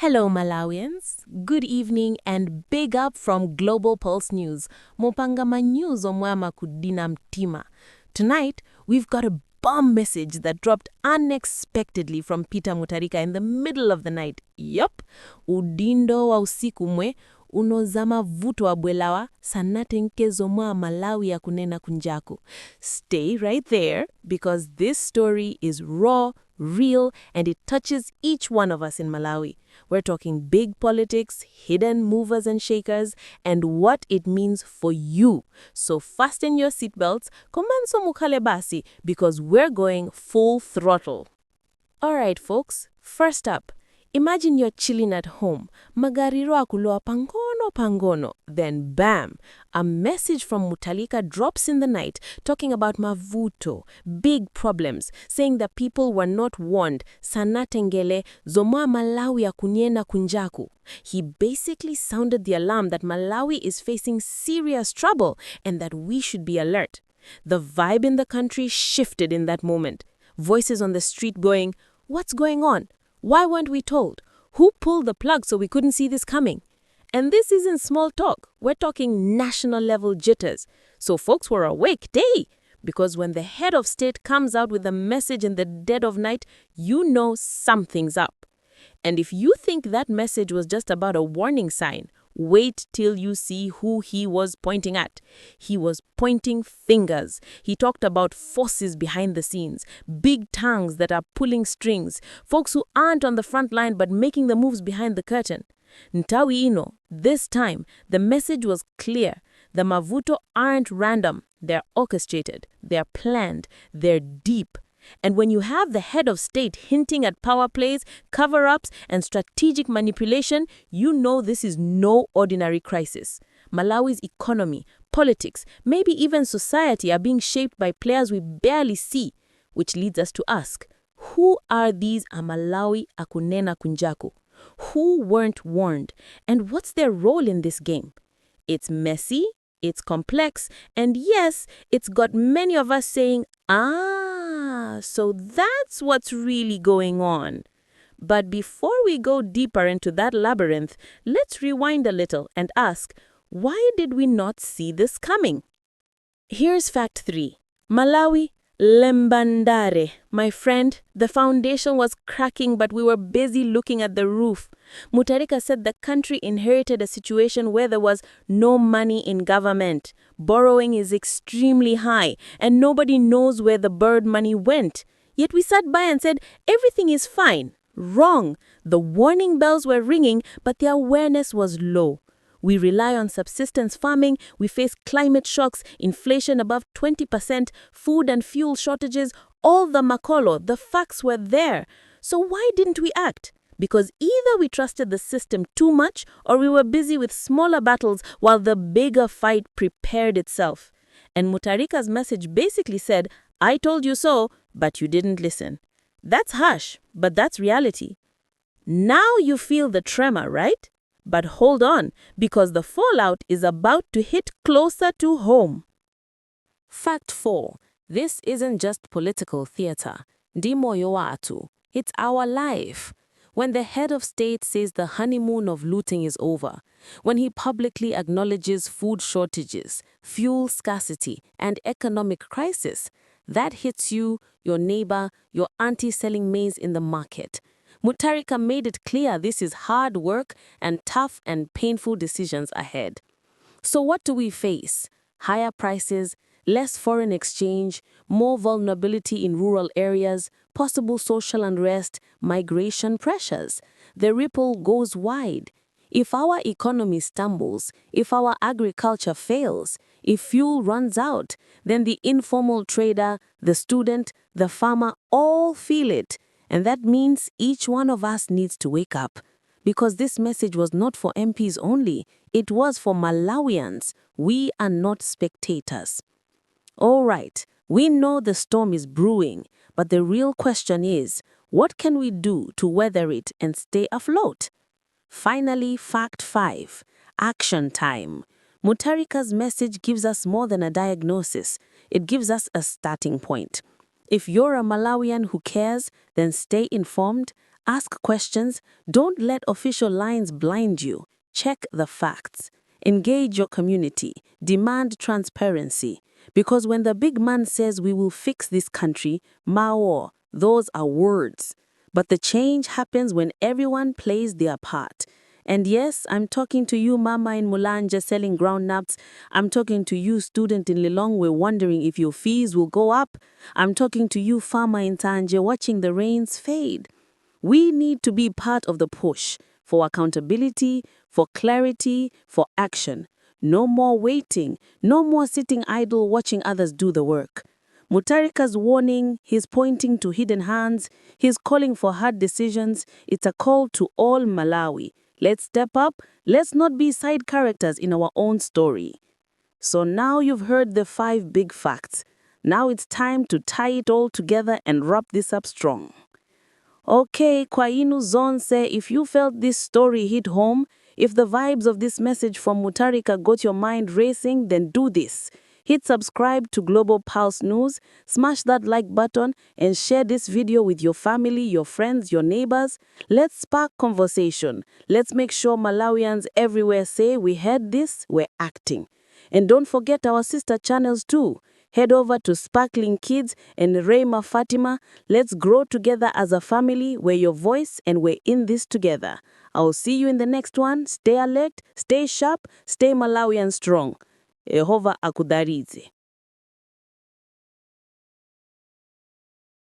Hello, Malawians. Good evening and big up from Global Pulse News. Mopangama news omwe kudina mtima. Tonight, we've got a bomb message that dropped unexpectedly from Peter Mutharika in the middle of the night. Yup, udindo wa usiku umwe unozama mavuto abwelawa sanatenkezo mwa Malawi ya kunena kunjaku. Stay right there because this story is raw, real, and it touches each one of us in Malawi. We're talking big politics, hidden movers and shakers, and what it means for you. So fasten your seatbelts, komanso mukhale basi, because we're going full throttle. Alright folks, first up, imagine you're chilling at home, magariro akuloa pangono, then bam, a message from Mutharika drops in the night talking about mavuto, big problems, saying that people were not warned, sanatengele, zomwa Malawi ya kunyena kunjaku. He basically sounded the alarm that Malawi is facing serious trouble and that we should be alert. The vibe in the country shifted in that moment. Voices on the street going, "What's going on? Why weren't we told? Who pulled the plug so we couldn't see this coming?" And this isn't small talk. We're talking national-level jitters. So folks were awake day. Because when the head of state comes out with a message in the dead of night, you know something's up. And if you think that message was just about a warning sign, wait till you see who he was pointing at. He was pointing fingers. He talked about forces behind the scenes, big tongues that are pulling strings, folks who aren't on the front line but making the moves behind the curtain. Ntawi ino, this time, the message was clear. The mavuto aren't random. They're orchestrated. They're planned. They're deep. And when you have the head of state hinting at power plays, cover-ups, and strategic manipulation, you know this is no ordinary crisis. Malawi's economy, politics, maybe even society are being shaped by players we barely see, which leads us to ask, who are these Amalawi akunena kunjaku? Who weren't warned? And what's their role in this game? It's messy, it's complex, and yes, it's got many of us saying, so that's what's really going on. But before we go deeper into that labyrinth, let's rewind a little and ask, why did we not see this coming? Here's fact 3. Malawi, lembandare. My friend, the foundation was cracking, but we were busy looking at the roof. Mutharika said the country inherited a situation where there was no money in government. Borrowing is extremely high, and nobody knows where the bird money went. Yet we sat by and said, everything is fine. Wrong. The warning bells were ringing, but the awareness was low. We rely on subsistence farming, we face climate shocks, inflation above 20%, food and fuel shortages, all the makolo, the facts were there. So why didn't we act? Because either we trusted the system too much or we were busy with smaller battles while the bigger fight prepared itself. And Mutharika's message basically said, I told you so, but you didn't listen. That's harsh, but that's reality. Now you feel the tremor, right? But hold on, because the fallout is about to hit closer to home. Fact 4. This isn't just political theater. Ndimo yoatu. It's our life. When the head of state says the honeymoon of looting is over, when he publicly acknowledges food shortages, fuel scarcity, and economic crisis, that hits you, your neighbor, your auntie selling maize in the market. Mutharika made it clear this is hard work and tough and painful decisions ahead. So what do we face? Higher prices, less foreign exchange, more vulnerability in rural areas, possible social unrest, migration pressures. The ripple goes wide. If our economy stumbles, if our agriculture fails, if fuel runs out, then the informal trader, the student, the farmer all feel it. And that means each one of us needs to wake up. Because this message was not for MPs only, it was for Malawians. We are not spectators. All right, we know the storm is brewing, but the real question is, what can we do to weather it and stay afloat? Finally, fact 5, action time. Mutharika's message gives us more than a diagnosis. It gives us a starting point. If you're a Malawian who cares, then stay informed, Ask questions. Don't let official lines blind you. Check the facts. Engage your community. Demand transparency. Because when the big man says we will fix this country, Mao, those are words. But the change happens when everyone plays their part. And yes, I'm talking to you, mama in Mulanje selling groundnuts. I'm talking to you, student in Lilongwe, wondering if your fees will go up. I'm talking to you, farmer in Tanje, watching the rains fade. We need to be part of the push for accountability, for clarity, for action. No more waiting, no more sitting idle watching others do the work. Mutharika's warning, he's pointing to hidden hands, he's calling for hard decisions. It's a call to all Malawi. Let's step up, let's not be side characters in our own story. So now you've heard the 5 big facts. Now it's time to tie it all together and wrap this up strong. Okay, Kwainu Zonse, if you felt this story hit home, if the vibes of this message from Mutharika got your mind racing, then do this. Hit subscribe to Global Pulse News, smash that like button, and share this video with your family, your friends, your neighbors. Let's spark conversation. Let's make sure Malawians everywhere say we heard this, we're acting. And don't forget our sister channels too. Head over to Sparkling Kids and Rayma Fatima. Let's grow together as a family. We're your voice and we're in this together. I'll see you in the next one. Stay alert, stay sharp, stay Malawian strong. Yehova akudarize.